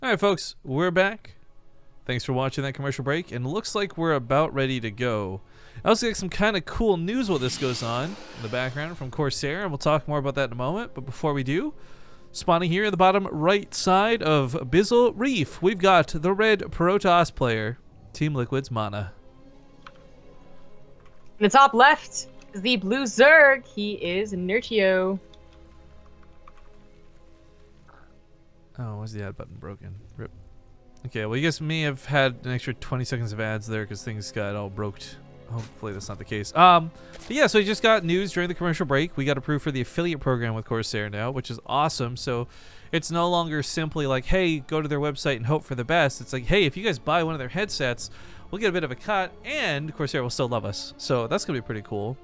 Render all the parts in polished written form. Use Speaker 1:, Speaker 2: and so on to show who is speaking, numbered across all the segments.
Speaker 1: All right, folks, we're back. Thanks for watching that commercial break, and it looks like we're about ready to go. I also got some kind of cool news while this goes on in the background from Corsair, and we'll talk more about that in a moment. But before we do, spawning here at the bottom right side of Bizzle Reef, we've got the red Protoss player, Team Liquid's MaNa.
Speaker 2: In the top left is the blue Zerg. He is Nerchio.
Speaker 1: Oh, why's the ad button broken? Rip. Okay, well, you guys may have had an extra 20 seconds of ads there because things got all broked. Hopefully that's not the case. But yeah, so we just got news during the commercial break. We got approved for the affiliate program with Corsair now, which is awesome. So it's no longer simply like, hey, go to their website and hope for the best. It's like, hey, if you guys buy one of their headsets, we'll get a bit of a cut, and Corsair will still love us. So that's going to be pretty cool.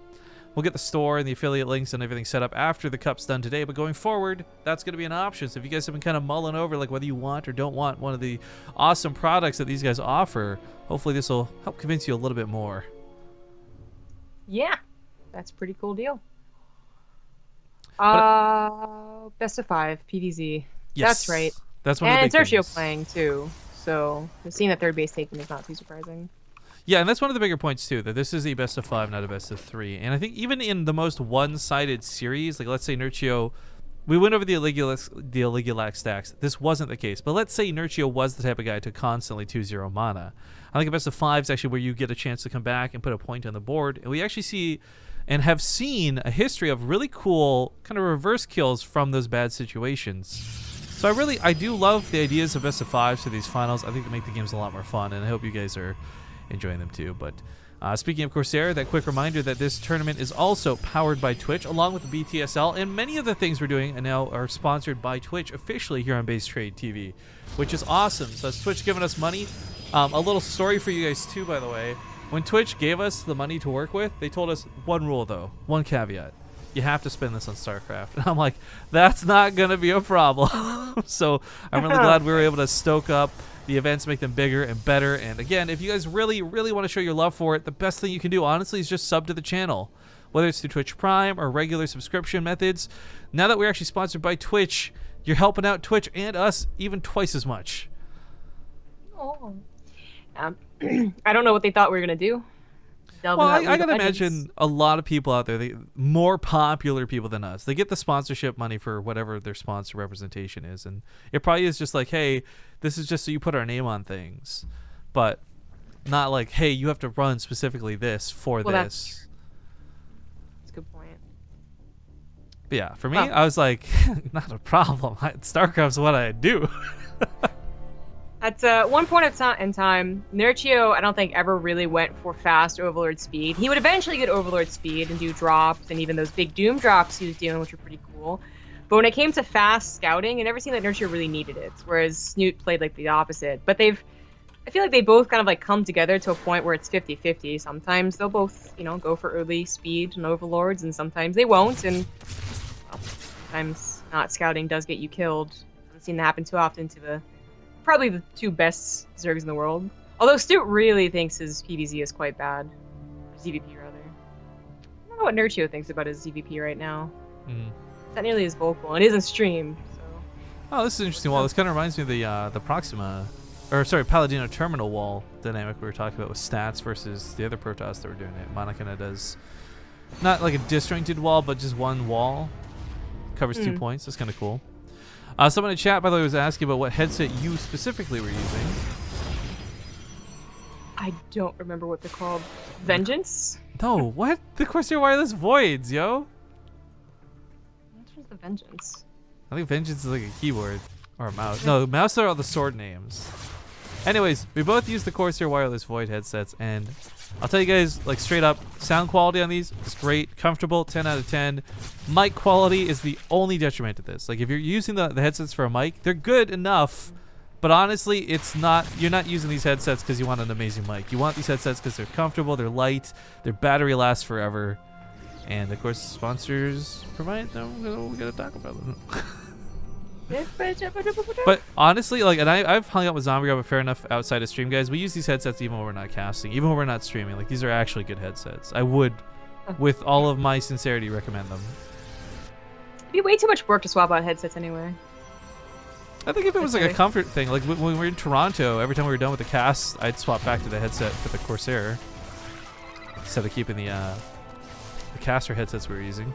Speaker 1: We'll get the store and the affiliate links and everything set up after the cup's done today, but going forward, that's going to be an option. So if you guys have been kind of mulling over like whether you want or don't want one of the awesome products that these guys offer, hopefully this will help convince you a little bit more.
Speaker 2: Yeah, that's a pretty cool deal. Best of 5, PvZ.
Speaker 1: Yes,
Speaker 2: that's right.
Speaker 1: That's one of the big
Speaker 2: Nerchio
Speaker 1: things.
Speaker 2: playing too, so seeing that third base taken is not too surprising.
Speaker 1: Yeah, and that's one of the bigger points too, that this is a best of 5, not a best of 3. And I think even in the most one-sided series, like let's say Nerchio, we went over the Aligulac stacks. This wasn't the case. But let's say Nerchio was the type of guy to constantly 2-0 MaNa. I think a best of 5 is actually where you get a chance to come back and put a point on the board. And we actually see and have seen a history of really cool kind of reverse kills from those bad situations. So I do love the ideas of best of 5s for these finals. I think they make the games a lot more fun, and I hope you guys are enjoying them too. But speaking of Corsair, that quick reminder that this tournament is also powered by Twitch along with the BTSL, and many of the things we're doing and now are sponsored by Twitch officially here on BaseTradeTV, which is awesome. So that's Twitch giving us money. A little story for you guys too, by the way. When Twitch gave us the money to work with, they told us one rule though, one caveat. You have to spend this on StarCraft. And I'm like, that's not gonna be a problem. So I'm really glad we were able to stoke up the events, make them bigger and better. And again, if you guys really want to show your love for it, the best thing you can do, honestly, is just sub to the channel. Whether it's through Twitch Prime or regular subscription methods. Now that we're actually sponsored by Twitch, you're helping out Twitch and us even twice as much.
Speaker 2: Oh. I don't know what they thought we were going to do.
Speaker 1: Well, I gotta imagine a lot of people out there, more popular people than us, they get the sponsorship money for whatever their sponsor representation is, and it probably is just like, hey, this is just so you put our name on things, but not like, hey, you have to run specifically this for this.
Speaker 2: That's a good point.
Speaker 1: But yeah, for me, I was like, not a problem. StarCraft's what I do.
Speaker 2: At one point in time, Nerchio, I don't think, ever really went for fast Overlord speed. He would eventually get Overlord speed and do drops, and even those big Doom drops he was doing, which were pretty cool. But when it came to fast scouting, it never seemed like Nerchio really needed it, whereas Snoot played like the opposite. But I feel like they both kind of like come together to a point where it's 50-50. Sometimes they'll both, go for early speed and Overlords, and sometimes they won't, and well, sometimes not scouting does get you killed. Doesn't seem to happen too often to probably the two best Zergs in the world. Although Snoot really thinks his PvZ is quite bad. ZVP, rather. I don't know what Nerchio thinks about his ZVP right now. It's not nearly as vocal. It isn't streamed, so...
Speaker 1: Oh, this is an interesting wall. This kind of reminds me of the Proxima... Or, sorry, Paladino Terminal wall dynamic we were talking about with stats versus the other Protoss that were doing it. MaNa kind of does... Not like a disjointed wall, but just one wall. Covers 2 points. That's kind of cool. Someone in chat, by the way, was asking about what headset you specifically were using.
Speaker 2: I don't remember what they're called. Vengeance?
Speaker 1: No, what? The Corsair Wireless Voids, yo.
Speaker 2: Which was the Vengeance?
Speaker 1: I think Vengeance is like a keyboard or a mouse. No, mouse are all the sword names. Anyways, we both use the Corsair Wireless Void headsets, and I'll tell you guys, like, straight up, sound quality on these is great, comfortable, 10 out of 10. Mic quality is the only detriment to this. Like, if you're using the headsets for a mic, they're good enough, but honestly, it's not. You're not using these headsets because you want an amazing mic. You want these headsets because they're comfortable, they're light, their battery lasts forever, and of course, sponsors provide them. We gotta talk about them. But honestly, like, and I've hung out with Zombie but fair enough outside of stream, guys. We use these headsets even when we're not casting, even when we're not streaming. Like, these are actually good headsets. I would, with all of my sincerity, recommend them.
Speaker 2: It'd be way too much work to swap out headsets anyway.
Speaker 1: I think if it was like a
Speaker 2: Okay.
Speaker 1: comfort thing, like when we were in Toronto, every time we were done with the cast, I'd swap back to the headset for the Corsair instead of keeping the caster headsets we were using.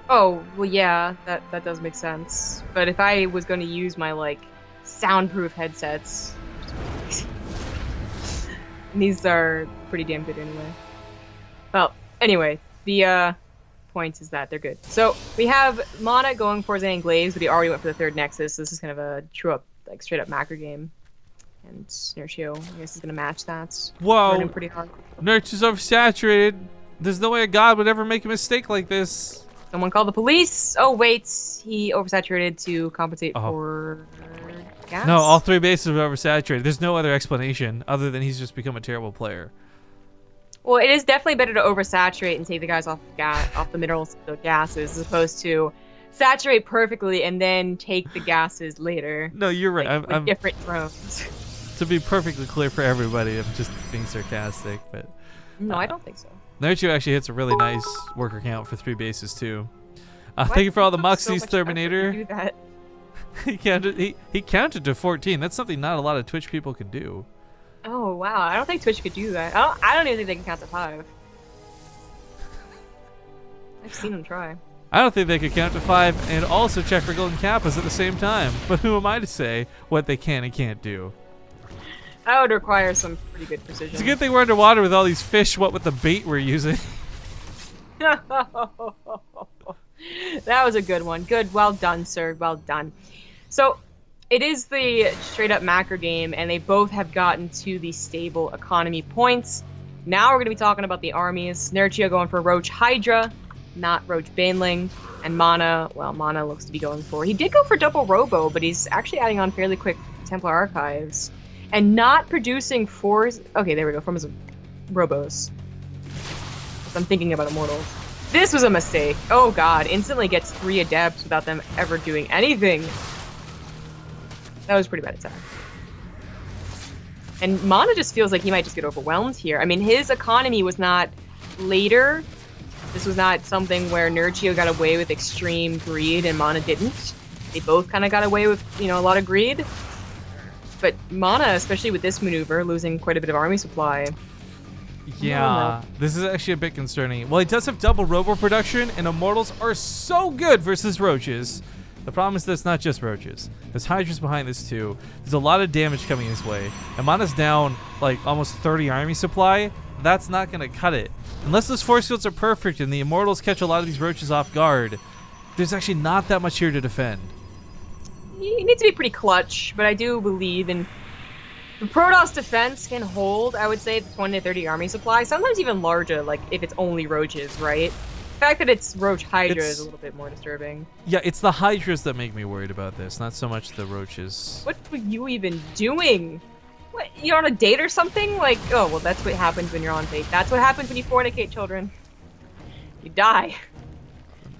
Speaker 2: Oh, well, yeah, that does make sense. But if I was going to use my, like, soundproof headsets, and these are pretty damn good anyway. Well, anyway, the point is that they're good. So we have MaNa going for Zen Glaives, but he already went for the third Nexus. So this is kind of a true-up, like, straight-up macro game. And Nerchio, I guess, is going to match that.
Speaker 1: Whoa!
Speaker 2: Running pretty hard.
Speaker 1: Nerch is oversaturated. There's no way a god would ever make a mistake like this.
Speaker 2: Someone called the police. Oh, wait. He oversaturated to compensate
Speaker 1: Oh.
Speaker 2: for gas?
Speaker 1: No, all 3 bases are oversaturated. There's no other explanation other than he's just become a terrible player.
Speaker 2: Well, it is definitely better to oversaturate and take the guys off the minerals, the gases, as opposed to saturate perfectly and then take the gases later.
Speaker 1: No, you're right.
Speaker 2: Like, with
Speaker 1: I'm
Speaker 2: different drones.
Speaker 1: to be perfectly clear for everybody, I'm just being sarcastic, but
Speaker 2: No, I don't think so.
Speaker 1: Nerchio actually hits a really nice worker count for 3 bases too.
Speaker 2: What?
Speaker 1: Thank you for all the
Speaker 2: It took so
Speaker 1: Muxies,
Speaker 2: much effort to
Speaker 1: Terminator.
Speaker 2: do that.
Speaker 1: he counted to 14. That's something not a lot of Twitch people can do.
Speaker 2: Oh wow, I don't think Twitch could do that. I don't even think they can count to 5. I've seen them try.
Speaker 1: I don't think they could count to 5 and also check for golden kappas at the same time. But who am I to say what they can and can't do?
Speaker 2: That would require some pretty good precision.
Speaker 1: It's a good thing we're underwater with all these fish. What with the bait we're using?
Speaker 2: That was a good one. Good. Well done, sir. Well done. So, it is the straight-up macro game, and they both have gotten to the stable economy points. Now we're going to be talking about the armies. Nerchio going for Roach Hydra, not Roach Baneling. And MaNa, well, MaNa looks to be going for... He did go for double Robo, but he's actually adding on fairly quick Templar Archives. And not producing 4... Okay, there we go. From his Robos. I'm thinking about Immortals. This was a mistake. Oh god, instantly gets 3 Adepts without them ever doing anything. That was a pretty bad attack. And MaNa just feels like he might just get overwhelmed here. I mean, his economy was not later. This was not something where Nerchio got away with extreme greed and MaNa didn't. They both kind of got away with, you know, a lot of greed. But MaNa, especially with this maneuver, losing quite a bit of army supply.
Speaker 1: Yeah, this is actually a bit concerning. Well, he does have double robo production, and Immortals are so good versus Roaches. The problem is that it's not just Roaches. There's Hydras behind this too. There's a lot of damage coming his way. And MaNa's down like almost 30 army supply. That's not going to cut it. Unless those force fields are perfect and the Immortals catch a lot of these Roaches off guard, there's actually not that much here to defend.
Speaker 2: He needs to be pretty clutch, but I do believe in... The Protoss defense can hold, I would say, the 20 to 30 army supply. Sometimes even larger, like if it's only Roaches, right? The fact that it's Roach Hydra is a little bit more disturbing.
Speaker 1: Yeah, it's the Hydras that make me worried about this, not so much the Roaches.
Speaker 2: What were you even doing? What, you're on a date or something? Like, oh, well, that's what happens when you're on date. That's what happens when you fornicate children. You die.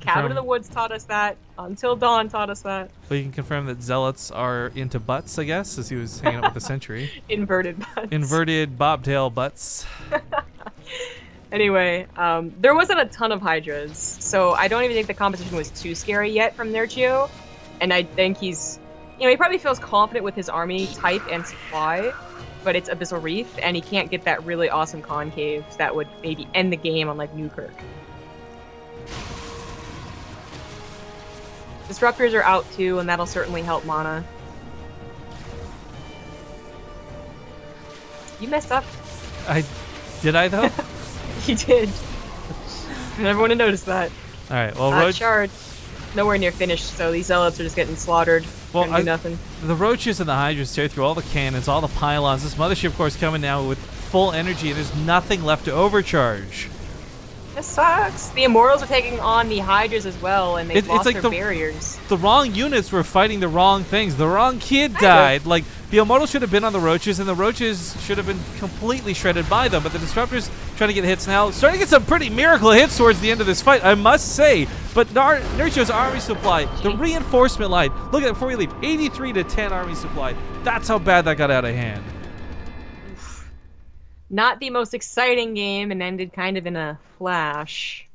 Speaker 2: Cabin in the Woods taught us that. Until Dawn taught us that.
Speaker 1: Well, you can confirm that Zealots are into butts, I guess, as he was hanging out with the Sentry.
Speaker 2: Inverted butts.
Speaker 1: Inverted bobtail butts.
Speaker 2: Anyway, there wasn't a ton of Hydras, so I don't even think the competition was too scary yet from Nerchio. And I think he's, you know, he probably feels confident with his army type and supply, but it's Abyssal Reef, and he can't get that really awesome concave that would maybe end the game on, like, Newkirk. Disruptors are out too, and that'll certainly help MaNa. You messed up.
Speaker 1: Did I though?
Speaker 2: You did. And everyone would notice that.
Speaker 1: All right. Well, Roach.
Speaker 2: Shard, nowhere near finished, so these Zealots are just getting slaughtered.
Speaker 1: Well,
Speaker 2: Do nothing.
Speaker 1: The Roaches and the Hydras tear through all the cannons, all the pylons. This mothership, of course, coming now with full energy, and there's nothing left to overcharge.
Speaker 2: This sucks. The Immortals are taking on the Hydras as well, and they've lost
Speaker 1: like
Speaker 2: their barriers.
Speaker 1: The wrong units were fighting the wrong things. The wrong kid died. Like, the Immortals should have been on the Roaches, and the Roaches should have been completely shredded by them. But the Disruptors trying to get hits now. Starting to get some pretty miracle hits towards the end of this fight, I must say. But Nerchio's army supply, the reinforcement line. Look at it before we leave. 83 to 10 army supply. That's how bad that got out of hand.
Speaker 2: Not the most exciting game, and ended kind of in a flash.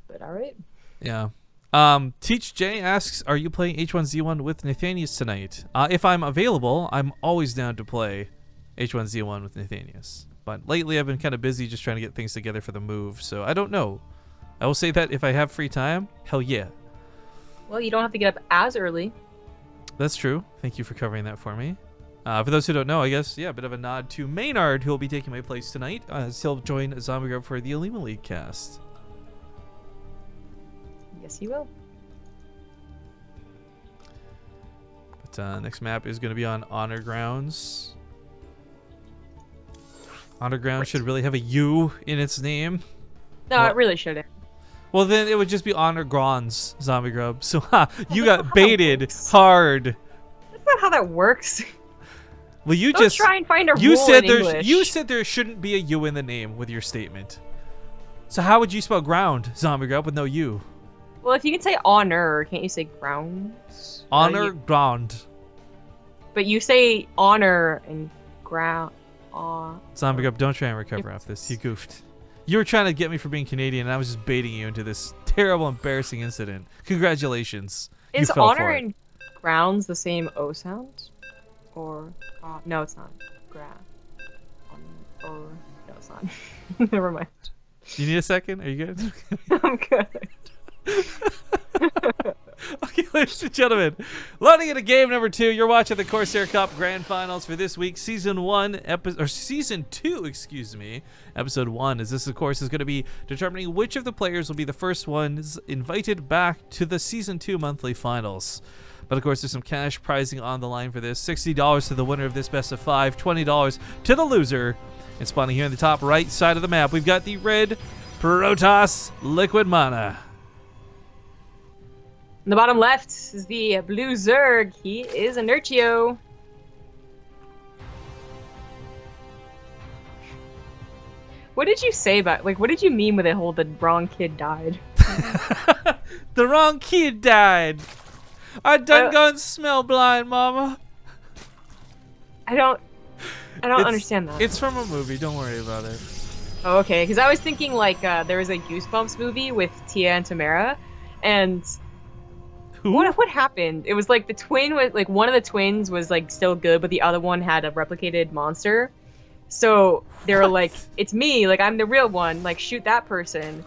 Speaker 2: But all right.
Speaker 1: Yeah. Teach J asks, are you playing H1Z1 with Nathanius tonight? If I'm available, I'm always down to play H1Z1 with Nathanius. But lately I've been kind of busy just trying to get things together for the move, so I don't know. I will say that if I have free time, hell yeah.
Speaker 2: Well, you don't have to get up as early.
Speaker 1: That's true. Thank you for covering that for me. For those who don't know, I guess, yeah, a bit of a nod to Maynard, who will be taking my place tonight, as he'll join Zombie Grub for the Alima League cast.
Speaker 2: Yes, he will.
Speaker 1: But next map is going to be on Honor Grounds. Honor Grounds should really have a U in its name.
Speaker 2: No, it really shouldn't.
Speaker 1: Well, then it would just be Honor Grounds, Zombie Grub. So you got baited hard.
Speaker 2: That's not how that works.
Speaker 1: Well, you
Speaker 2: Don't
Speaker 1: just
Speaker 2: try and find a
Speaker 1: you
Speaker 2: rule
Speaker 1: said
Speaker 2: in
Speaker 1: there
Speaker 2: English.
Speaker 1: you said there shouldn't be a U in the name with your statement. So how would you spell ground, Zombie Grub, with no U?
Speaker 2: Well, if you can say honor, can't you say grounds?
Speaker 1: Honor ground.
Speaker 2: But you say honor and ground.
Speaker 1: Zombie Grub, don't try and recover off this. You goofed. You were trying to get me for being Canadian, and I was just baiting you into this terrible, embarrassing incident. Congratulations.
Speaker 2: Is
Speaker 1: you fell
Speaker 2: honor
Speaker 1: for it.
Speaker 2: and grounds the same O sound? Or no, it's not. Or no, it's not. Never mind.
Speaker 1: You need a second? Are you good?
Speaker 2: I'm good.
Speaker 1: Okay, ladies and gentlemen, loading into game number 2. You're watching the Corsair Cup Grand Finals for this week, Season 2, excuse me, Episode 1. As this, of course, is going to be determining which of the players will be the first ones invited back to the Season 2 monthly finals. But of course, there's some cash prizing on the line for this. $60 to the winner of this best of 5, $20 to the loser. And spawning here in the top right side of the map, we've got the red Protoss Liquid MaNa.
Speaker 2: In the bottom left is the blue Zerg. He is a Nerchio. What did you say about, like, what did you mean with the wrong kid died?
Speaker 1: The wrong kid died. I done gone smell blind, mama.
Speaker 2: I don't understand that.
Speaker 1: It's from a movie. Don't worry about it.
Speaker 2: Oh, okay. Because I was thinking, like, there was a Goosebumps movie with Tia and Tamara, and
Speaker 1: Who?
Speaker 2: what happened? It was like the twin was, like, one of the twins was, like, still good, but the other one had a replicated monster. So they were like, it's me, like, I'm the real one, like, shoot that person.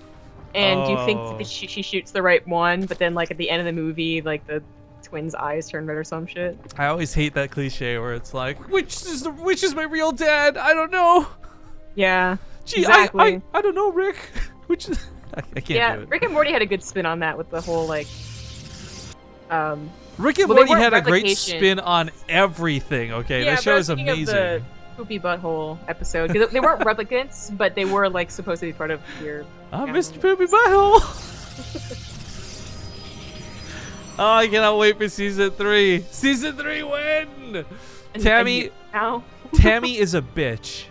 Speaker 2: And you think that she shoots the right one, but then, like, at the end of the movie, like, the twins' eyes turn red or some shit.
Speaker 1: I always hate that cliche where it's like, which is my real dad? I don't know.
Speaker 2: Yeah.
Speaker 1: Gee,
Speaker 2: exactly.
Speaker 1: I don't know, Rick. Which is I can't do it.
Speaker 2: Rick and Morty had a good spin on that with the whole, like,
Speaker 1: Rick and
Speaker 2: well,
Speaker 1: Morty
Speaker 2: they
Speaker 1: had
Speaker 2: weren't
Speaker 1: a great
Speaker 2: replications.
Speaker 1: spin on everything. Okay,
Speaker 2: yeah,
Speaker 1: that show is
Speaker 2: speaking of
Speaker 1: amazing.
Speaker 2: the poopy butthole episode, because they weren't replicants, but they were, like, supposed to be part of your.
Speaker 1: Mr. Poopy Butthole. Oh, I cannot wait for season 3. Season 3 win. Tammy is a bitch.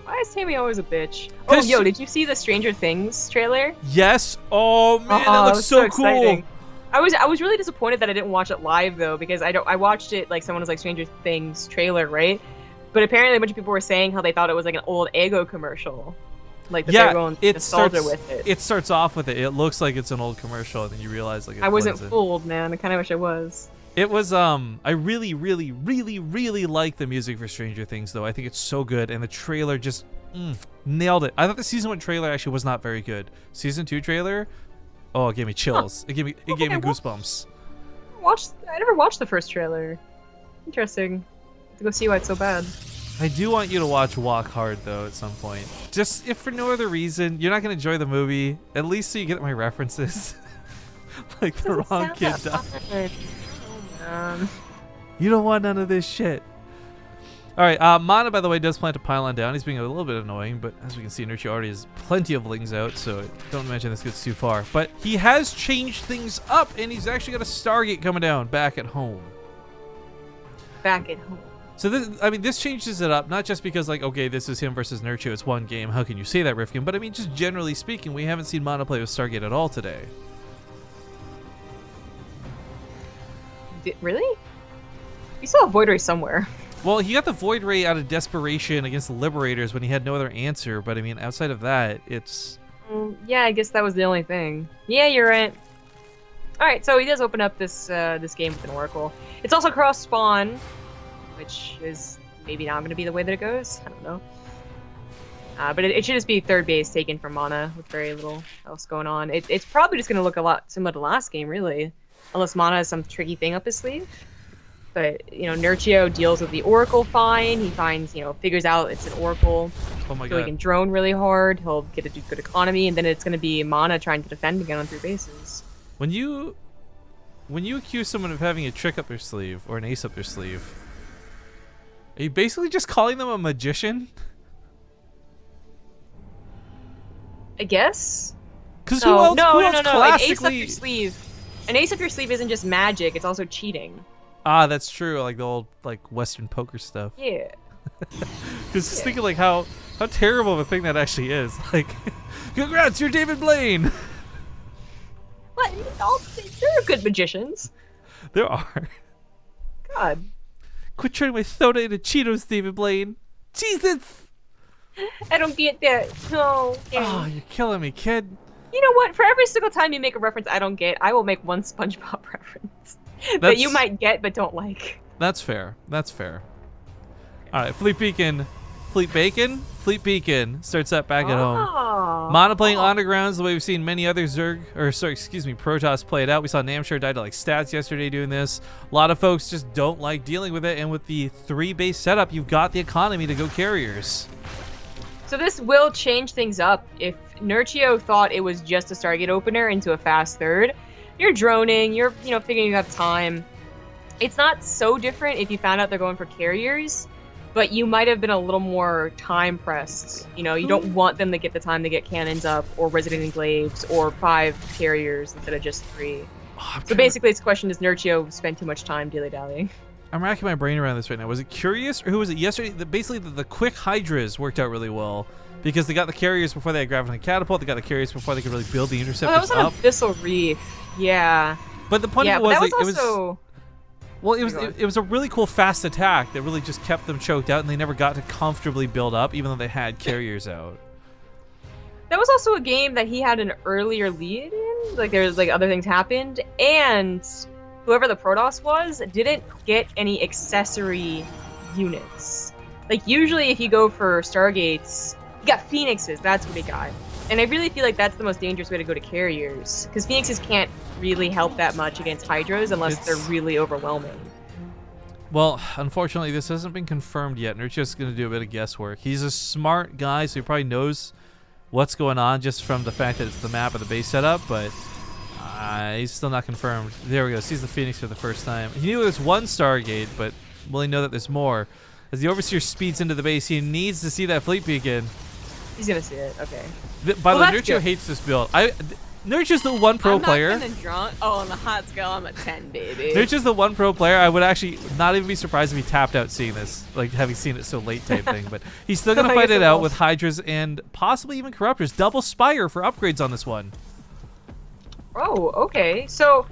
Speaker 2: Why is Tammy always a bitch? Oh, yo, did you see the Stranger Things trailer?
Speaker 1: Yes. Oh man, that looks so cool.
Speaker 2: Exciting. I was really disappointed that I didn't watch it live though, because I watched it, like, someone was like, Stranger Things trailer, right? But apparently a bunch of people were saying how they thought it was like an old Eggo commercial. Like, that they were going nostalgia with it.
Speaker 1: It starts off with it. It looks like it's an old commercial, and then you realize, like,
Speaker 2: I wasn't fooled, man. I kind of wish I was.
Speaker 1: It was I really like the music for Stranger Things though. I think it's so good, and the trailer just nailed it. I thought the season 1 trailer actually was not very good. Season 2 trailer, oh, it gave me chills. Huh. It gave me goosebumps.
Speaker 2: I never watched the first trailer. Interesting. I have to go see why it's so bad.
Speaker 1: I do want you to watch Walk Hard though at some point. Just if for no other reason, you're not gonna enjoy the movie. At least so you get my references. Like the wrong kid died. You don't want none of this shit. Alright, MaNa, by the way, does plan to pile on down. He's being a little bit annoying, but as we can see, Nerchio already has plenty of lings out, so don't imagine this gets too far. But he has changed things up, and he's actually got a Stargate coming down back at home.
Speaker 2: Back at home.
Speaker 1: So this changes it up, not just because, like, okay, this is him versus Nerchio, it's one game, how can you say that, Rifkin? But I mean, just generally speaking, we haven't seen MaNa play with Stargate at all today.
Speaker 2: Really? You saw a Void Ray somewhere.
Speaker 1: Well, he got the Void Ray out of desperation against the Liberators when he had no other answer, but I mean, outside of that, it's...
Speaker 2: Yeah, I guess that was the only thing. Yeah, you're right. All right, so he does open up this this game with an Oracle. It's also cross spawn, which is maybe not going to be the way that it goes. I don't know. But it should just be third base taken from MaNa with very little else going on. It's probably just going to look a lot similar to last game, really, unless MaNa has some tricky thing up his sleeve. But Nerchio deals with the Oracle fine. He finds, figures out it's an Oracle.
Speaker 1: Oh my
Speaker 2: so
Speaker 1: god.
Speaker 2: he can drone really hard. He'll get a good economy, and then it's going to be MaNa trying to defend again on 3 bases.
Speaker 1: When you accuse someone of having a trick up their sleeve or an ace up their sleeve, are you basically just calling them a magician?
Speaker 2: I guess.
Speaker 1: Because
Speaker 2: No.
Speaker 1: who else
Speaker 2: An
Speaker 1: classically...
Speaker 2: ace up your sleeve. An ace up your sleeve isn't just magic; it's also cheating.
Speaker 1: Ah, that's true. Like the old Western poker stuff.
Speaker 2: Yeah.
Speaker 1: Just thinking how terrible of a thing that actually is. Like, congrats, you're David Blaine.
Speaker 2: What? There are good magicians.
Speaker 1: There are.
Speaker 2: God.
Speaker 1: Quit turning my soda into Cheetos, David Blaine. Jesus.
Speaker 2: I don't get that. No.
Speaker 1: Oh, you're killing me, kid.
Speaker 2: You know what? For every single time you make a reference I don't get, I will make one SpongeBob reference that you might get but don't like.
Speaker 1: That's fair. That's fair. All right, Fleet Beacon starts up back at home. MaNa playing Undergrounds the way we've seen many other Protoss play it out. We saw Namshar die to stats yesterday doing this. A lot of folks just don't like dealing with it, and with the 3 base setup, you've got the economy to go carriers.
Speaker 2: So this will change things up. If Nerchio thought it was just a Stargate opener into a fast third, you're droning, you're figuring you have time. It's not so different if you found out they're going for carriers, but you might have been a little more time pressed. You don't want them to get the time to get cannons up or resident enclaves or 5 carriers instead of just 3. So basically it's a question, does Nerchio spend too much time dilly-dallying?
Speaker 1: I'm racking my brain around this right now. Was it Curious or who was it yesterday? Basically, the quick Hydras worked out really well because they got the carriers before they had Graviton Catapult. They got the carriers before they could really build the interceptors
Speaker 2: that was on Abyssal Reef. Yeah.
Speaker 1: But the point of it was,
Speaker 2: it
Speaker 1: was a really cool fast attack that really just kept them choked out, and they never got to comfortably build up, even though they had carriers out.
Speaker 2: That was also a game that he had an earlier lead in. There's other things happened, and whoever the Protoss was didn't get any accessory units. Usually if you go for Stargates, you got Phoenixes, that's what he got. And I really feel like that's the most dangerous way to go to carriers, because Phoenixes can't really help that much against Hydras unless they're really overwhelming.
Speaker 1: Well, unfortunately, this hasn't been confirmed yet. Nerchio's going to do a bit of guesswork. He's a smart guy, so he probably knows what's going on just from the fact that it's the map of the base setup, but he's still not confirmed. There we go. Sees the Phoenix for the first time. He knew there's one Stargate, but will he know that there's more? As the Overseer speeds into the base, he needs to see that Fleet Beacon.
Speaker 2: He's going to see it. Okay.
Speaker 1: By the way, Nerchio hates this build. Nerchio's the one pro player.
Speaker 3: I'm not gonna drunk. Oh, on the hot scale, I'm a 10, baby.
Speaker 1: Nerchio's the one pro player. I would actually not even be surprised if he tapped out seeing this, having seen it so late type thing. But he's still going to fight it out with Hydras and possibly even Corruptors. Double Spire for upgrades on this one.
Speaker 2: Oh, okay. So,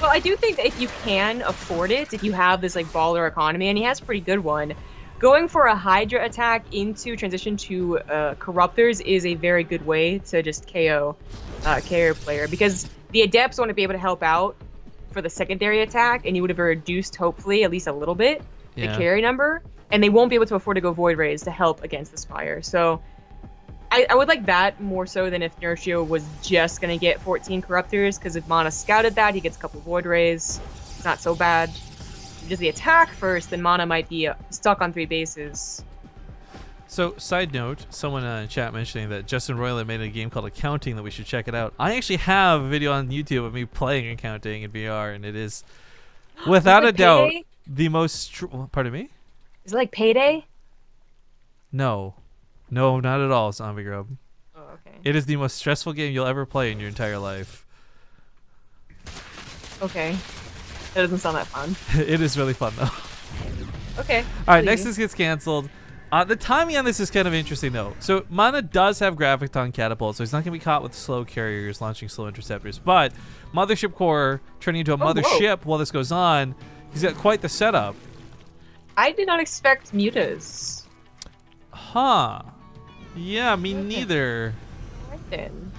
Speaker 2: well, I do think that if you can afford it, if you have this baller economy, and he has a pretty good one, going for a Hydra attack into transition to Corruptors is a very good way to just KO carrier player, because the Adepts want to be able to help out for the secondary attack, and you would have reduced, hopefully, at least a little bit, the carry number, and they won't be able to afford to go Void Rays to help against the Spire. So I would like that more so than if Nerchio was just going to get 14 Corruptors, because if MaNa scouted that, he gets a couple Void Rays. It's not so bad. If he does the attack first, then MaNa might be stuck on 3 bases.
Speaker 1: So, side note, someone in chat mentioning that Justin Roiland made a game called Accounting that we should check it out. I actually have a video on YouTube of me playing Accounting in VR, and it is, without a doubt, the most... Pardon me?
Speaker 2: Is it like Payday?
Speaker 1: No. No, not at all, Zombie Grub.
Speaker 2: Oh, okay.
Speaker 1: It is the most stressful game you'll ever play in your entire life.
Speaker 2: Okay. That doesn't sound that fun.
Speaker 1: It is really fun, though.
Speaker 2: Okay.
Speaker 1: All right, next this gets canceled. The timing on this is kind of interesting, though. So MaNa does have Graviton Catapult, so he's not going to be caught with slow carriers launching slow interceptors. But Mothership Core turning into a mothership while this goes on, he's got quite the setup.
Speaker 2: I did not expect mutas.
Speaker 1: Huh. Yeah, me neither.
Speaker 2: Right then.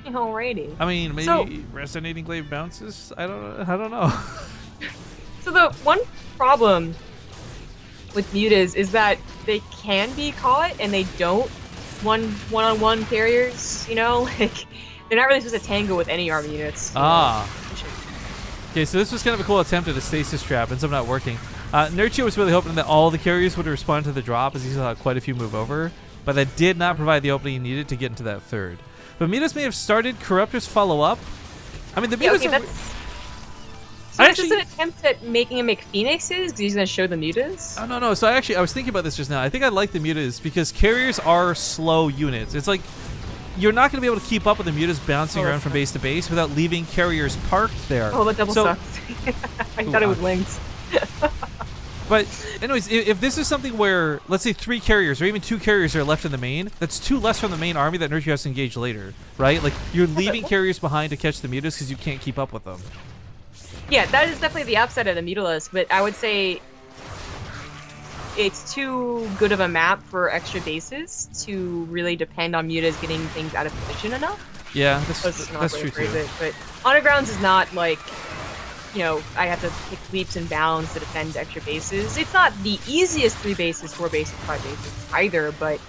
Speaker 2: Alrighty.
Speaker 1: I mean, maybe
Speaker 2: So-
Speaker 1: Resonating Glaive bounces? I don't know.
Speaker 2: So the one problem with mutas is that they can be caught and they don't one-on-one carriers, you know? Like, they're not really supposed to tango with any army units. you know?
Speaker 1: Ah. Okay, so this was kind of a cool attempt at a stasis trap, ends up not working. Nerchio was really hoping that all the carriers would respond to the drop, as he saw quite a few move over, but that did not provide the opening he needed to get into that third. But mutas may have started, Corruptors follow up. I mean, the
Speaker 2: Yeah,
Speaker 1: mutas
Speaker 2: okay,
Speaker 1: are...
Speaker 2: that's... So
Speaker 1: I
Speaker 2: this is
Speaker 1: actually-
Speaker 2: an attempt at making him make phoenixes because he's going to show the mutas?
Speaker 1: Oh, no. So I was thinking about this just now. I think I like the mutas because carriers are slow units. It's like you're not going to be able to keep up with the mutas bouncing around from base to base without leaving carriers parked there.
Speaker 2: Oh, that double
Speaker 1: So-
Speaker 2: sucks. I thought it was linked.
Speaker 1: But anyways, if this is something where, let's say 3 carriers or even 2 carriers are left in the main, that's 2 less from the main army that Nerchio has to engage later, right? Like, you're leaving carriers behind to catch the mutas because you can't keep up with them.
Speaker 2: Yeah, that is definitely the upside of the Mutalist, but I would say it's too good of a map for extra bases to really depend on mutas getting things out of position enough.
Speaker 1: Yeah,
Speaker 2: That's not
Speaker 1: that's
Speaker 2: the way
Speaker 1: true
Speaker 2: to phrase
Speaker 1: too.
Speaker 2: it, but Undergrounds is not like, you know, I have to take leaps and bounds to defend extra bases. It's not the easiest 3 bases, 4 bases, 5 bases either, but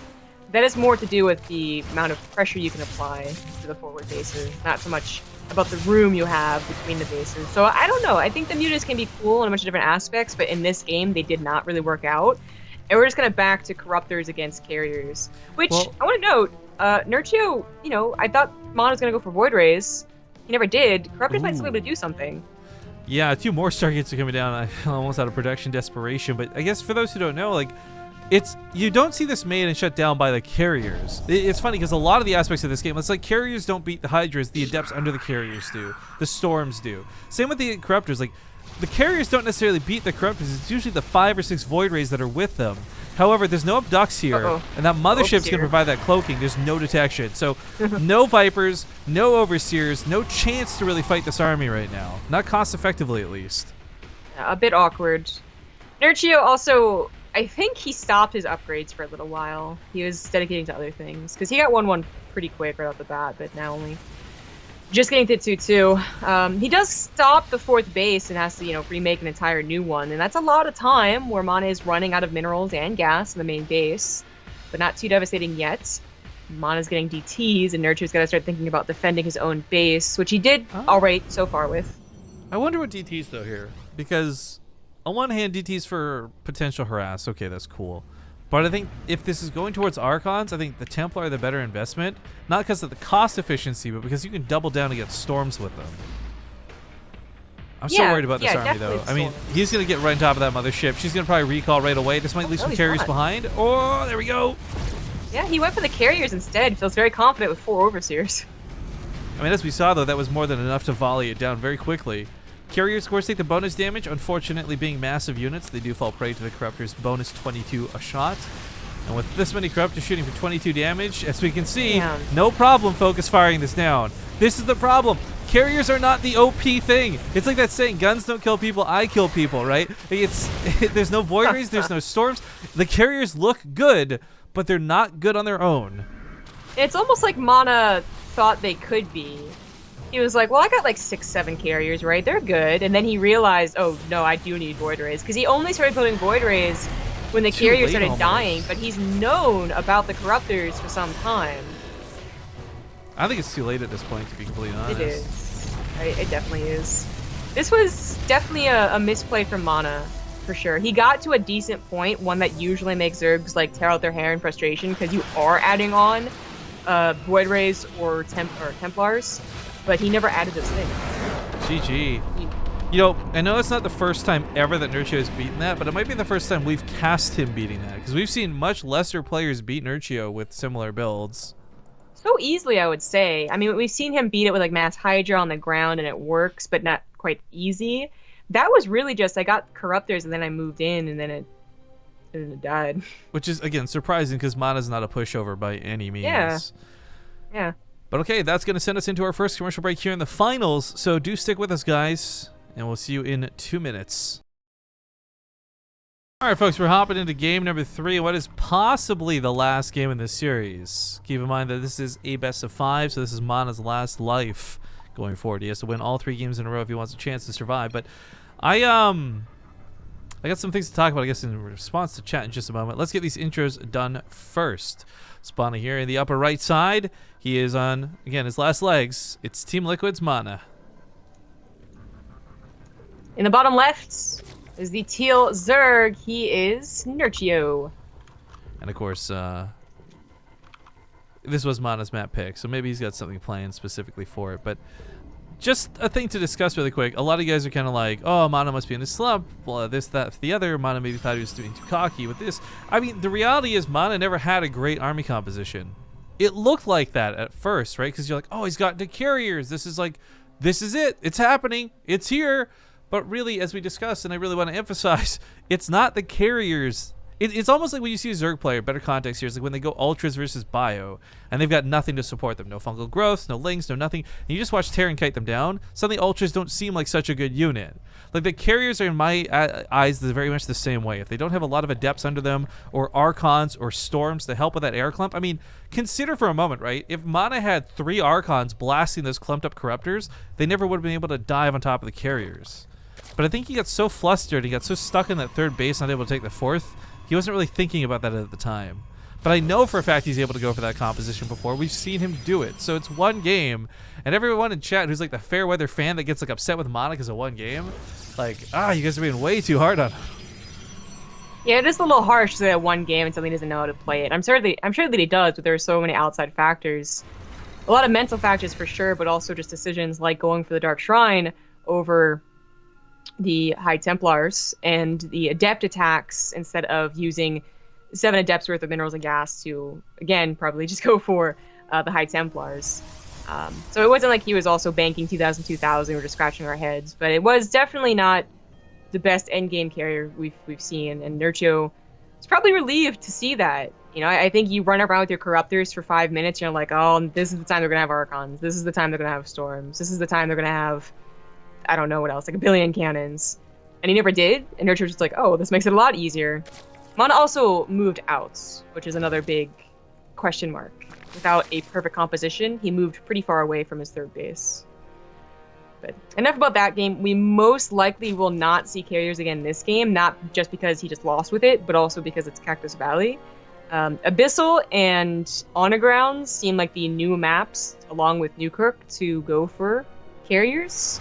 Speaker 2: that is more to do with the amount of pressure you can apply to the forward bases, not so much about the room you have between the bases. So I don't know. I think the mutas can be cool in a bunch of different aspects, but in this game they did not really work out. And we're just gonna back to Corruptors against Carriers, which
Speaker 1: Well-
Speaker 2: I want to note. Nerchio, you know, I thought MaNa was gonna go for Void Rays. He never did. Corruptors might still be able to do something.
Speaker 1: Yeah, 2 more Stargates are coming down. I almost out of production desperation, but I guess for those who don't know, like, you don't see this made and shut down by the carriers. It's funny because a lot of the aspects of this game, it's like carriers don't beat the Hydras, the Adepts under the carriers do. The Storms do. Same with the Corruptors. Like, the carriers don't necessarily beat the Corruptors. It's usually the 5 or 6 Void Rays that are with them. However, there's no Abducts here, and that Mothership's going to provide that cloaking. There's no detection. So, no Vipers, no Overseers, no chance to really fight this army right now. Not cost effectively, at least.
Speaker 2: A bit awkward. Nerchio also, I think he stopped his upgrades for a little while. He was dedicating to other things because he got 1-1 pretty quick right off the bat, but now only just getting to 2-2. He does stop the 4th base and has to, you know, remake an entire new one, and that's a lot of time where MaNa is running out of minerals and gas in the main base, but not too devastating yet. MaNa's getting DTs, and Nerchio's got to start thinking about defending his own base, which he did all right so far with.
Speaker 1: I wonder what DT's though here, because on one hand, DT's for potential harass. Okay, that's cool. But I think if this is going towards Archons, I think the Templar are the better investment. Not because of the cost efficiency, but because you can double down against Storms with them. I'm so
Speaker 2: Yeah,
Speaker 1: worried about this
Speaker 2: yeah,
Speaker 1: army, though.
Speaker 2: definitely
Speaker 1: I mean,
Speaker 2: Storms.
Speaker 1: he's going to get right on top of that Mothership. She's going to probably recall right away. This might leave some
Speaker 2: he's
Speaker 1: carriers
Speaker 2: not.
Speaker 1: behind. Oh, there we go.
Speaker 2: Yeah, he went for the carriers instead. Feels very confident with 4 Overseers.
Speaker 1: I mean, as we saw, though, that was more than enough to volley it down very quickly. Carriers, of course, take the bonus damage. Unfortunately, being massive units, they do fall prey to the Corruptor's bonus 22 a shot. And with this many Corruptors shooting for 22 damage, as we can see,
Speaker 2: Damn.
Speaker 1: no problem focus firing this down. This is the problem. Carriers are not the OP thing. It's like that saying, guns don't kill people, I kill people, right? There's no Void Rays, there's no Storms. The carriers look good, but they're not good on their own.
Speaker 2: It's almost like MaNa thought they could be. He was like, well, I got like 6-7 carriers, right? They're good. And then he realized, oh, no, I do need Void Rays. Because he only started putting Void Rays when the
Speaker 1: Too
Speaker 2: carriers
Speaker 1: late
Speaker 2: started
Speaker 1: almost.
Speaker 2: dying, but he's known about the Corruptors for some time.
Speaker 1: I think it's too late at this point, to be completely honest.
Speaker 2: It is. It definitely is. This was definitely a misplay from MaNa, for sure. He got to a decent point, one that usually makes Zergs like tear out their hair in frustration, because you are adding on Void Rays or Templars, but he never added those things.
Speaker 1: GG. You know, I know it's not the first time ever that Nerchio has beaten that, but it might be the first time we've cast him beating that, because we've seen much lesser players beat Nerchio with similar builds.
Speaker 2: So easily, I would say. I mean, we've seen him beat it with like Mass Hydra on the ground, and it works, but not quite easy. That was really just, I got Corruptors, and then I moved in, and then it died.
Speaker 1: Which is, again, surprising, because MaNa's not a pushover by any means.
Speaker 2: Yeah.
Speaker 1: But okay, that's going to send us into our first commercial break here in the finals, so do stick with us, guys, and we'll see you in 2 minutes. All right, folks, we're hopping into game number 3. What is possibly the last game in this series? Keep in mind that this is a best of 5, so this is MaNa's last life going forward. He has to win all 3 games in a row if he wants a chance to survive. But I got some things to talk about, I guess, in response to chat in just a moment. Let's get these intros done first. Spawner here in the upper right side. He is on, again, his last legs. It's Team Liquid's MaNa.
Speaker 2: In the bottom left is the teal Zerg. He is Nerchio.
Speaker 1: And of course, this was MaNa's map pick, so maybe he's got something planned specifically for it. But just a thing to discuss really quick. A lot of you guys are kind of like, oh, MaNa must be in a slump. Well, this, that, the other. MaNa maybe thought he was doing too cocky with this. I mean, the reality is MaNa never had a great army composition. It looked like that at first, right? Because you're like, oh, he's got the carriers. This is it. It's happening. It's here. But really, as we discussed, and I really want to emphasize, it's not the carriers. It's almost like when you see a Zerg player, better context here, is like when they go Ultras versus Bio, and they've got nothing to support them. No fungal growth, no links, no nothing. And you just watch Terran kite them down. Suddenly, Ultras don't seem like such a good unit. Like, the carriers are, in my eyes, very much the same way. If they don't have a lot of Adepts under them, or Archons, or Storms to help with that air clump, I mean, consider for a moment, right? If MaNa had 3 Archons blasting those clumped up Corruptors, they never would have been able to dive on top of the carriers. But I think he got so flustered, he got so stuck in that 3rd base, not able to take the 4th, he wasn't really thinking about that at the time. But I know for a fact he's able to go for that composition before. We've seen him do it. So it's one game, and everyone in chat who's like the fair weather fan that gets like upset with MaNa because of one game, like, you guys are being way too hard on him.
Speaker 2: Yeah, it is a little harsh to say that one game until he doesn't know how to play it. I'm sure that he does, but there are so many outside factors. A lot of mental factors for sure, but also just decisions like going for the Dark Shrine over the High Templars and the Adept attacks instead of using 7 Adepts worth of minerals and gas to, again, probably just go for the High Templars. So it wasn't like he was also banking 2000, we're just scratching our heads, but it was definitely not the best endgame carrier we've seen, and Nerchio is probably relieved to see that. You know, I think you run around with your Corruptors for 5 minutes, you're like, oh, this is the time they're going to have Archons, this is the time they're going to have Storms, this is the time they're going to have, I don't know what else, like a billion cannons. And he never did, and Nerchio was just like, oh, this makes it a lot easier. MaNa also moved out, which is another big question mark. Without a perfect composition, he moved pretty far away from his 3rd base. But enough about that game. We most likely will not see carriers again this game, not just because he just lost with it, but also because it's Cactus Valley. Abyssal and Honor Grounds seem like the new maps, along with Newkirk, to go for carriers.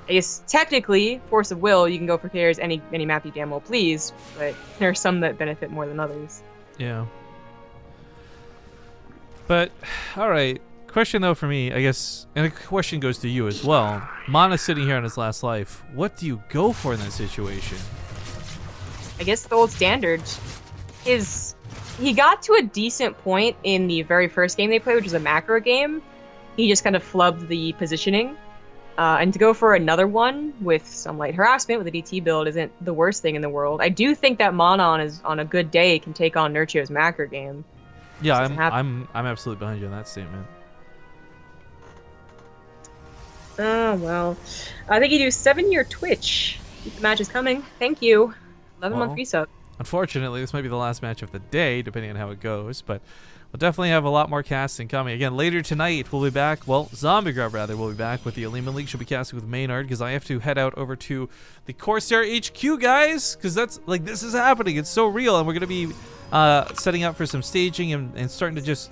Speaker 2: I guess technically, Force of Will, you can go for carriers any map you damn well please, but there are some that benefit more than others.
Speaker 1: Yeah. But, alright. Question though for me, I guess, and a question goes to you as well. MaNa's sitting here on his last life. What do you go for in that situation?
Speaker 2: I guess the old standard is he got to a decent point in the very first game they played, which was a macro game. He just kind of flubbed the positioning. And to go for another one with some light harassment with a DT build isn't the worst thing in the world. I do think that MaNa on a good day can take on Nerchio's macro game.
Speaker 1: Yeah, I'm absolutely behind you on that statement.
Speaker 2: Oh well, I think you do 7-year Twitch. Keep the matches coming. Thank you. 11-month resub.
Speaker 1: Unfortunately, this might be the last match of the day, depending on how it goes, but we'll definitely have a lot more casting coming. Again, later tonight, we'll be back. Well, Zombie Grub, rather, will be back with the Alima League. She'll be casting with Maynard, because I have to head out over to the Corsair HQ, guys, because that's, like, this is happening. It's so real, and we're going to be setting up for some staging and starting to just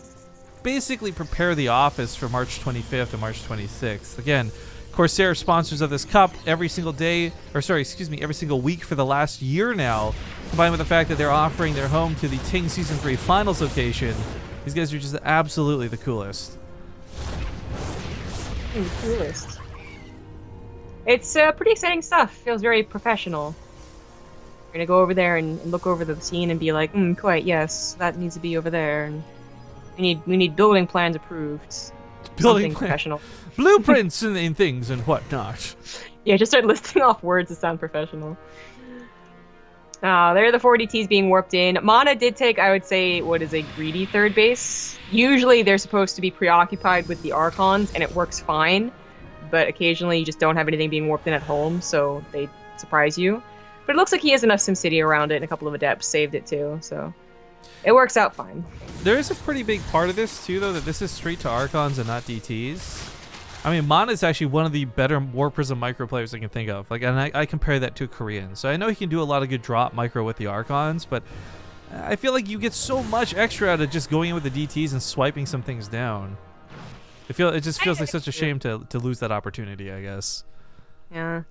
Speaker 1: basically prepare the office for March 25th and March 26th. Again, Corsair sponsors of this cup every single day, every single week for the last year now, combined with the fact that they're offering their home to the Ting Season 3 Finals location. These guys are just absolutely the coolest.
Speaker 2: The coolest. It's pretty exciting stuff. Feels very professional. We're gonna go over there and look over the scene and be like, quite, yes, that needs to be over there. And we need building plans approved. Building professional.
Speaker 1: Blueprints and things and whatnot.
Speaker 2: Yeah, just start listing off words that sound professional. There are the 4 DTs being warped in. MaNa did take, I would say, what is a greedy 3rd base. Usually they're supposed to be preoccupied with the Archons, and it works fine. But occasionally you just don't have anything being warped in at home, so they surprise you. But But it looks like he has enough SimCity around it, and a couple of adepts saved it too, so it works out fine.
Speaker 1: There is a pretty big part of this too, though, that this is straight to Archons and not DTs. I mean, MaNa is actually one of the better War Prism micro players I can think of. Like, and I compare that to Korean. So I know he can do a lot of good drop micro with the Archons, but I feel like you get so much extra out of just going in with the DTs and swiping some things down. It just feels like such a shame to lose that opportunity, I guess.
Speaker 2: Yeah.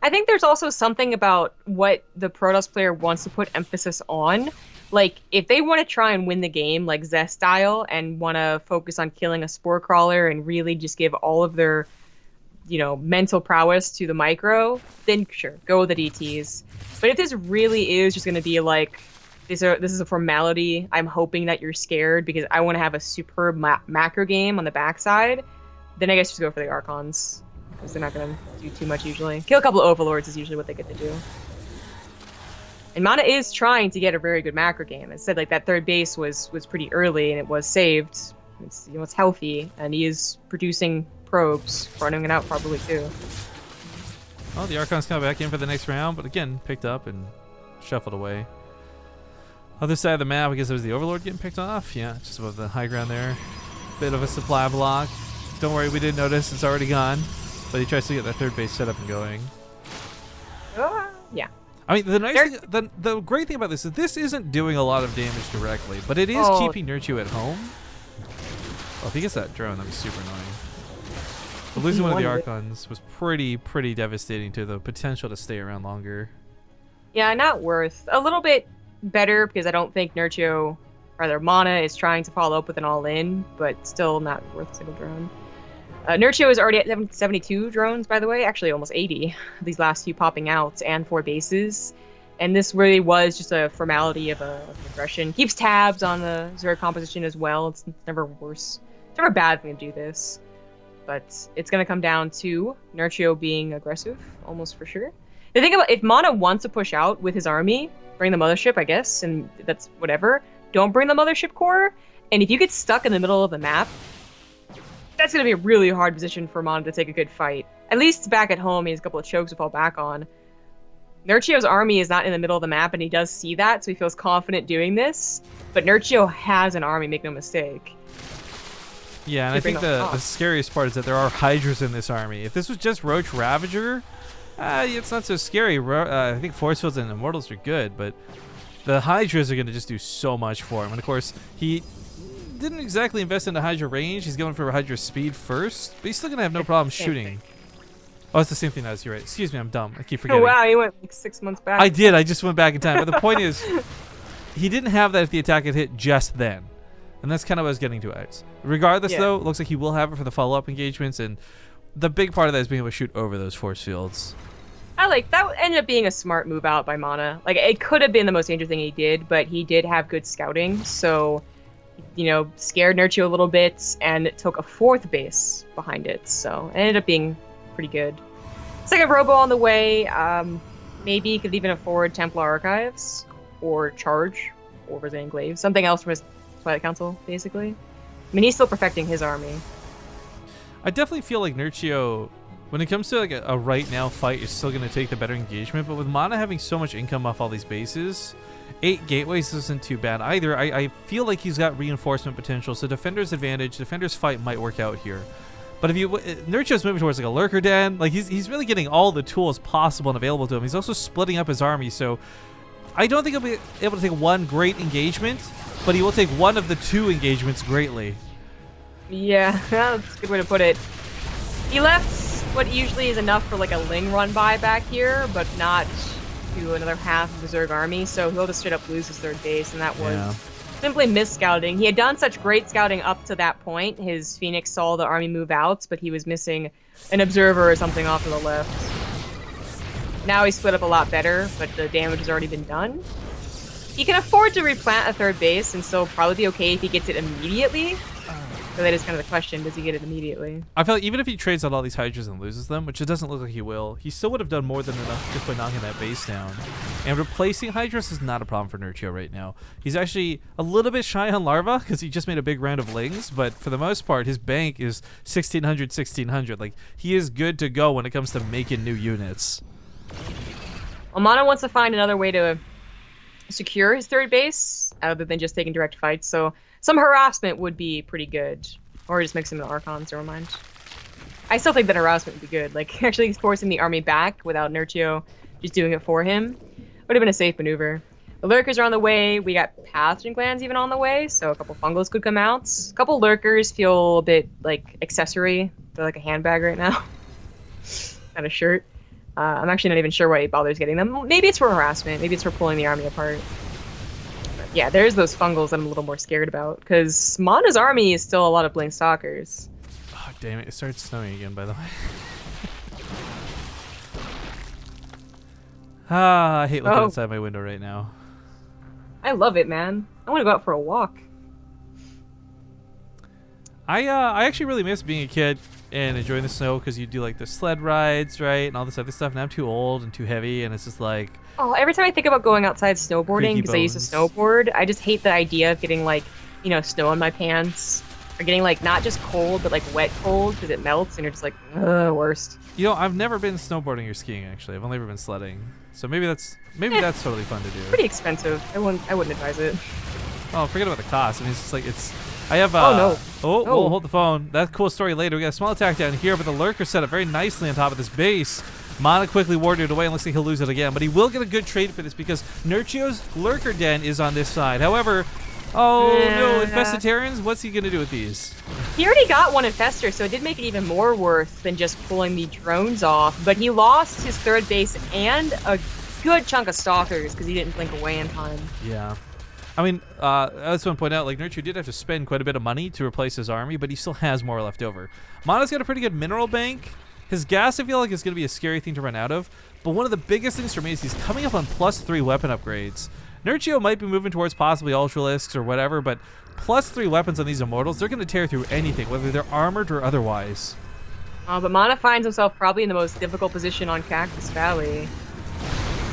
Speaker 2: I think there's also something about what the Protoss player wants to put emphasis on. Like, if they want to try and win the game, like Zest style, and want to focus on killing a Spore Crawler and really just give all of their, mental prowess to the micro, then sure, go with the DTs. But if this really is just going to be like, this is a formality, I'm hoping that you're scared because I want to have a superb macro game on the backside, then I guess just go for the Archons. Because they're not going to do too much usually. Kill a couple of Overlords is usually what they get to do. And MaNa is trying to get a very good macro game. As I said, like, that third base was pretty early and it was saved. It's it's healthy, and he is producing probes, running it out probably too.
Speaker 1: Well, the Archons come back in for the next round, but again, picked up and shuffled away. Other side of the map, I guess it was the Overlord getting picked off. Yeah, just above the high ground there. Bit of a supply block. Don't worry, we didn't notice. It's already gone. But he tries to get that third base set up and going.
Speaker 2: Yeah.
Speaker 1: I mean, the nice thing, the great thing about this is this isn't doing a lot of damage directly, but it is keeping Nerchio at home. Well, if he gets that drone, that'd be super annoying. But losing one of the Archons was pretty devastating to the potential to stay around longer.
Speaker 2: Yeah, not worth. A little bit better because I don't think MaNa is trying to follow up with an all-in, but still not worth a single drone. Nerchio is already at 72 drones, by the way, actually almost 80, these last few popping out, and 4 bases. And this really was just a formality of a progression. Keeps tabs on the Zerg composition as well. It's never worse. It's never bad for me to do this. But it's going to come down to Nerchio being aggressive, almost for sure. The thing about, if MaNa wants to push out with his army, bring the mothership, I guess, and that's whatever, don't bring the mothership core. And if you get stuck in the middle of the map, that's going to be a really hard position for MaNa to take a good fight. At least back at home, he has a couple of chokes to fall back on. Nerchio's army is not in the middle of the map, and he does see that, so he feels confident doing this. But Nerchio has an army, make no mistake.
Speaker 1: Yeah, and I think the scariest part is that there are Hydras in this army. If this was just Roach Ravager, it's not so scary. I think Force Fields and Immortals are good, but the Hydras are going to just do so much for him. And of course, he didn't exactly invest in the Hydra range. He's going for Hydra speed first, but he's still going to have no problem shooting. Oh, it's the same thing as you're right. Excuse me, I'm dumb. I keep forgetting.
Speaker 2: Oh, wow, you went like 6 months back.
Speaker 1: I did. I just went back in time. But the point is, he didn't have that if the attack had hit just then. And that's kind of what I was getting to. Regardless, though, it looks like he will have it for the follow-up engagements. And the big part of that is being able to shoot over those force fields.
Speaker 2: That ended up being a smart move out by MaNa. Like, it could have been the most dangerous thing he did, but he did have good scouting. So, scared Nerchio a little bit and took a 4th base behind it. So, it ended up being pretty good. Second Robo on the way. Maybe he could even afford Templar Archives or Charge or Resident Glaive. Something else from his Twilight Council, basically. I mean, he's still perfecting his army.
Speaker 1: I definitely feel like Nerchio, when it comes to like a right now fight, is still going to take the better engagement. But with MaNa having so much income off all these bases, 8 gateways isn't too bad either. I feel like he's got reinforcement potential. So Defender's advantage, Defender's fight might work out here. But if Nerchio's moving towards like a Lurker Den, like he's really getting all the tools possible and available to him. He's also splitting up his army, so I don't think he'll be able to take one great engagement, but he will take one of the 2 engagements greatly. Yeah,
Speaker 2: that's a good way to put it. He left what usually is enough for like a Ling run by back here, but not to another half of the Zerg army, so he'll just straight up lose his 3rd base, and that was simply mis-scouting. He had done such great scouting up to that point. His Phoenix saw the army move out, but he was missing an observer or something off to the left. Now he's split up a lot better, but the damage has already been done. He can afford to replant a 3rd base and still probably be okay if he gets it immediately. So that is kind of the question, does he get it immediately?
Speaker 1: I feel like even if he trades out all these Hydras and loses them, which it doesn't look like he will, he still would have done more than enough just by knocking that base down. And replacing Hydras is not a problem for Nerchio right now. He's actually a little bit shy on Larva because he just made a big round of Lings, but for the most part, his bank is 1600, 1600. Like, he is good to go when it comes to making new units.
Speaker 2: Well, MaNa wants to find another way to secure his third base other than just taking direct fights, so some harassment would be pretty good. Or just mix him in Archons, never mind. I still think that harassment would be good. Like, actually forcing the army back without Nerchio just doing it for him would have been a safe maneuver. The Lurkers are on the way. We got Pathogen Glands even on the way, so a couple Fungals could come out. A couple Lurkers feel a bit, like, accessory. They're like a handbag right now. Not a shirt. I'm actually not even sure why he bothers getting them. Maybe it's for harassment. Maybe it's for pulling the army apart. But yeah, there's those Fungals that I'm a little more scared about, because MaNa's army is still a lot of Blink Stalkers.
Speaker 1: Oh, damn it. It started snowing again, by the way. I hate looking outside my window right now.
Speaker 2: I love it, man. I want to go out for a walk.
Speaker 1: I actually really miss being a kid and enjoying the snow because you do like the sled rides, right, and all this other stuff. And I'm too old and too heavy, and it's just like.
Speaker 2: Oh, every time I think about going outside snowboarding, because I used to snowboard, I just hate the idea of getting like, you know, snow on my pants, or getting like not just cold but like wet cold because it melts, and you're just like, ugh, worst.
Speaker 1: You know, I've never been snowboarding or skiing actually. I've only ever been sledding, so maybe that's totally fun to do.
Speaker 2: Pretty expensive. I wouldn't advise it.
Speaker 1: Oh, forget about the cost. I mean, it's just like I have.
Speaker 2: Oh no.
Speaker 1: Oh, hold the phone. That's a cool story later. We got a small attack down here, but the Lurker set up very nicely on top of this base. MaNa quickly warded it away and looks like he'll lose it again, but he will get a good trade for this because Nerchio's Lurker Den is on this side. However, no, Infested Terrans, what's he gonna do with these?
Speaker 2: He already got one Infester, so it did make it even more worth than just pulling the drones off, but he lost his third base and a good chunk of Stalkers because he didn't blink away in time.
Speaker 1: Yeah. I mean, I just want to point out, like, Nerchio did have to spend quite a bit of money to replace his army, but he still has more left over. MaNa's got a pretty good mineral bank. His gas, I feel like, is going to be a scary thing to run out of, but one of the biggest things for me is he's coming up on +3 weapon upgrades. Nerchio might be moving towards possibly Ultralisks or whatever, but +3 weapons on these Immortals, they're going to tear through anything, whether they're armored or otherwise.
Speaker 2: But MaNa finds himself probably in the most difficult position on Cactus Valley.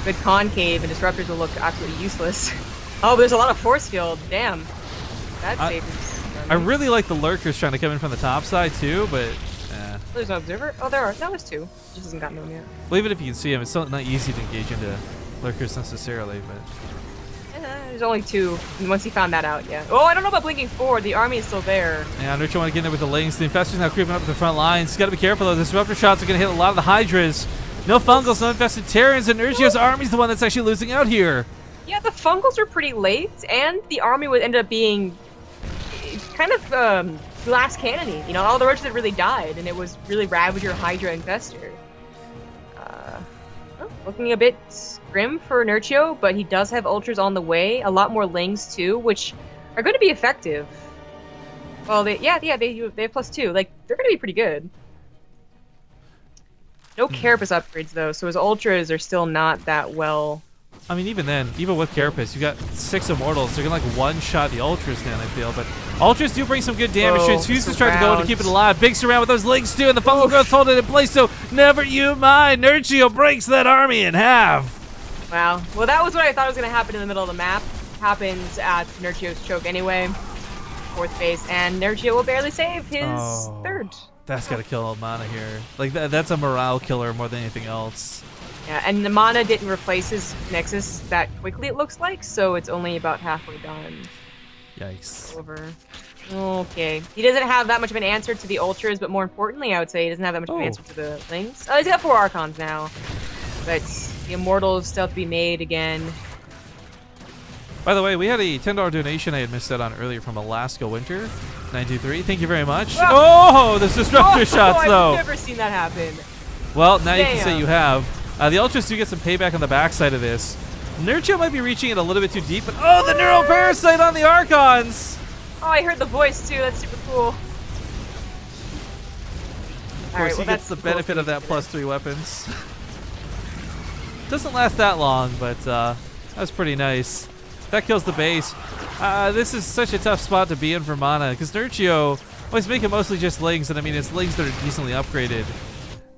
Speaker 2: Good concave, and Disruptors will look absolutely useless. Oh, there's a lot of force field. Damn. That saves.
Speaker 1: I really like the Lurkers trying to come in from the top side, too, but...
Speaker 2: There's no Observer? Oh, there are. No, there's two. Just hasn't gotten them yet.
Speaker 1: Well, even if you can see them, it's still not easy to engage into Lurkers necessarily, but...
Speaker 2: There's only two. And once he found that out, yeah. Oh, I don't know about blinking forward. The army is still there.
Speaker 1: Yeah, Nerchio want to get in there with the Lings. The Infestors now creeping up to the front lines. He's got to be careful, though. The Disruptor shots are going to hit a lot of the Hydras. No Fungals, no Infested Terrans, and Nerchio's army's the one that's actually losing out here.
Speaker 2: Yeah, the Fungals were pretty late, and the army would end up being kind of glass cannony. You know, all the roaches had really died, and it was really Ravager, Hydra, Infestor. Looking a bit grim for Nerchio, but he does have Ultras on the way. A lot more Lings, too, which are going to be effective. Well, they have +2. Like, they're going to be pretty good. No Carapace upgrades, though, so his Ultras are still not that well.
Speaker 1: I mean, even then, even with Carapace, you got 6 Immortals. They're going to, like, one-shot the Ultras then, I feel. But Ultras do bring some good damage. Transfuses trying to go in to keep it alive. Big surround with those Lings, too, and the Fungal Growth's holding it in place, so never you mind. Nerchio breaks that army in half.
Speaker 2: Wow. Well, that was what I thought was going to happen in the middle of the map. Happens at Nerchio's choke anyway. 4th base, and Nerchio will barely save his 3rd.
Speaker 1: That's got to kill old MaNa here. Like, that's a morale killer more than anything else.
Speaker 2: Yeah, and the MaNa didn't replace his Nexus that quickly, it looks like, so it's only about halfway done.
Speaker 1: Yikes.
Speaker 2: Over. Okay. He doesn't have that much of an answer to the Ultras, but more importantly, I would say he doesn't have that much of an answer to the Lings. Oh, he's got 4 Archons now. But the Immortals still have to be made again.
Speaker 1: By the way, we had a $10 donation I had missed out on earlier from Alaska Winter 923. Thank you very much. Oh, the Disruptor shots, though.
Speaker 2: I've never seen that happen.
Speaker 1: Well, now you can say you have. The Ultras do get some payback on the backside of this. Nerchio might be reaching it a little bit too deep, but oh, the Neural Parasite on the Archons!
Speaker 2: Oh, I heard the voice, too. That's super cool.
Speaker 1: Of course, he gets the benefit of that +3 weapons. Doesn't last that long, but that's pretty nice. That kills the base. This is such a tough spot to be in for MaNa, because Nerchio, well, he's making mostly just Lings, and I mean, it's Lings that are decently upgraded.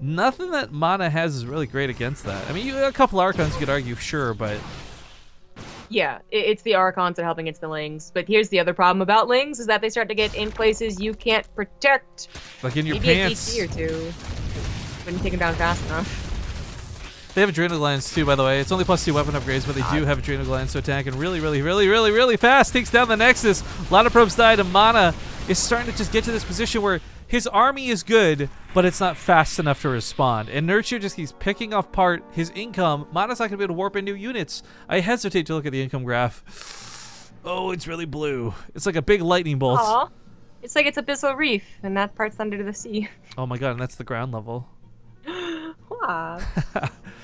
Speaker 1: Nothing that MaNa has is really great against that. I mean, you got a couple Archons you could argue, sure, but...
Speaker 2: Yeah, it's the Archons that are helping against the Lings. But here's the other problem about Lings, is that they start to get in places you can't protect.
Speaker 1: Like in your
Speaker 2: maybe
Speaker 1: pants.
Speaker 2: Maybe a DC or two. When you take them down fast enough.
Speaker 1: They have adrenal glands too, by the way. It's only +2 weapon upgrades, but they do have adrenal glands, so attacking really fast. Takes down the Nexus. A lot of probes died, and MaNa is starting to just get to this position where his army is good, but it's not fast enough to respond. And Nerchio just keeps picking off part his income. MaNa's not going to be able to warp in new units. I hesitate to look at the income graph. Oh, it's really blue. It's like a big lightning bolt.
Speaker 2: Aw. It's like it's Abyssal Reef, and that part's under the sea.
Speaker 1: Oh my god, and that's the ground level.
Speaker 2: Wow.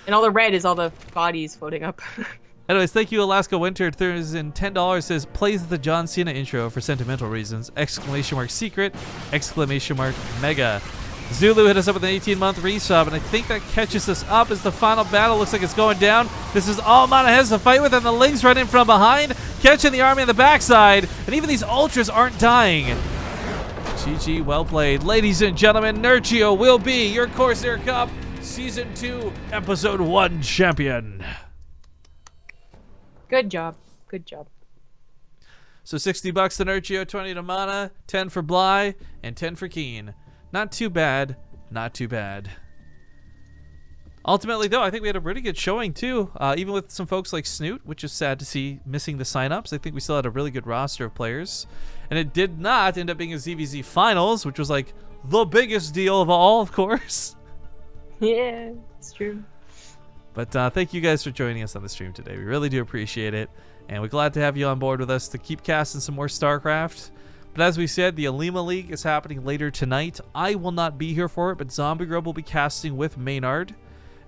Speaker 2: And all the red is all the bodies floating up.
Speaker 1: Anyways, thank you, Alaska Winter. There's in $10 says plays the John Cena intro for sentimental reasons. ! Secret! ! Mega. Zulu hit us up with an 18-month resub, and I think that catches us up as the final battle looks like it's going down. This is all MaNa has to fight with, and the Lings run in from behind, catching the army on the backside, and even these Ultras aren't dying. GG, well played. Ladies and gentlemen, Nerchio will be your Corsair Cup Season 2, Episode 1 champion.
Speaker 2: Good job. Good job.
Speaker 1: So $60 to Nerchio, 20 to MaNa, 10 for Bly, and 10 for Keen. Not too bad. Not too bad. Ultimately, though, I think we had a pretty good showing, too. Even with some folks like Snoot, which is sad to see missing the signups. I think we still had a really good roster of players. And it did not end up being a ZVZ Finals, which was like the biggest deal of all, of course.
Speaker 2: Yeah, it's true.
Speaker 1: But thank you guys for joining us on the stream today. We really do appreciate it. And we're glad to have you on board with us to keep casting some more StarCraft. But as we said, the Alima League is happening later tonight. I will not be here for it, but Zombie Grub will be casting with Maynard.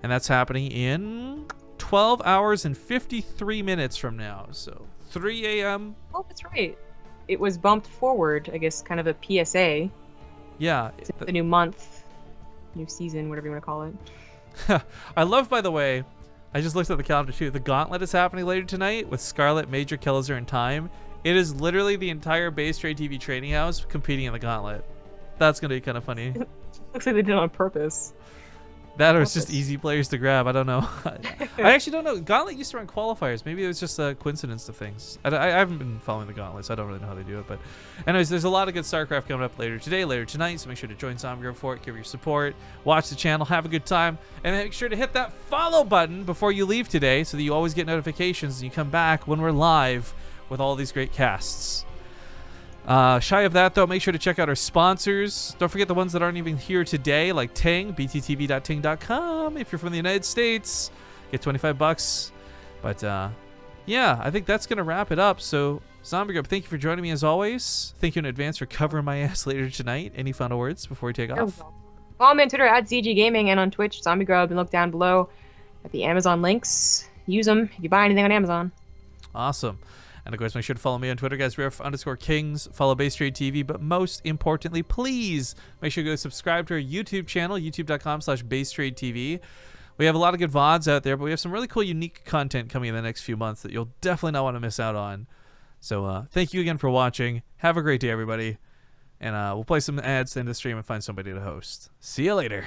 Speaker 1: And that's happening in 12 hours and 53 minutes from now. So 3 a.m.
Speaker 2: Oh, that's right. It was bumped forward, I guess, kind of a PSA.
Speaker 1: Yeah.
Speaker 2: The new month, new season, whatever you want to call it.
Speaker 1: I love, by the way, I just looked at the calendar too. The Gauntlet is happening later tonight with Scarlet, Major, Kellizer, and Time. It is literally the entire BaseTradeTV trading house competing in the Gauntlet. That's going to be kind of funny.
Speaker 2: Looks like they did it on purpose.
Speaker 1: That or it's just easy players to grab. I don't know. I actually don't know. Gauntlet used to run qualifiers. Maybe it was just a coincidence of things. I haven't been following the Gauntlet, so I don't really know how they do it. But anyways, there's a lot of good StarCraft coming up later today, later tonight. So make sure to join Zombie Grub for it. Give your support. Watch the channel. Have a good time. And make sure to hit that follow button before you leave today so that you always get notifications and you come back when we're live with all these great casts. Shy of that, though, make sure to check out our sponsors. Don't forget the ones that aren't even here today, like Ting, bttv.ting.com. If you're from the United States, get $25. But yeah, I think that's going to wrap it up. So, Zombie Grub, thank you for joining me as always. Thank you in advance for covering my ass later tonight. Any final words before we take off?
Speaker 2: Follow me on Twitter at ZG Gaming and on Twitch, Zombie Grub, and look down below at the Amazon links. Use them if you buy anything on Amazon.
Speaker 1: Awesome. And of course, make sure to follow me on Twitter, guys, _Kings. Follow BaseTradeTV. But most importantly, please make sure you go subscribe to our YouTube channel, youtube.com/BaseTradeTV. We have a lot of good VODs out there, but we have some really cool, unique content coming in the next few months that you'll definitely not want to miss out on. So thank you again for watching. Have a great day, everybody. And we'll play some ads to end the stream and find somebody to host. See you later.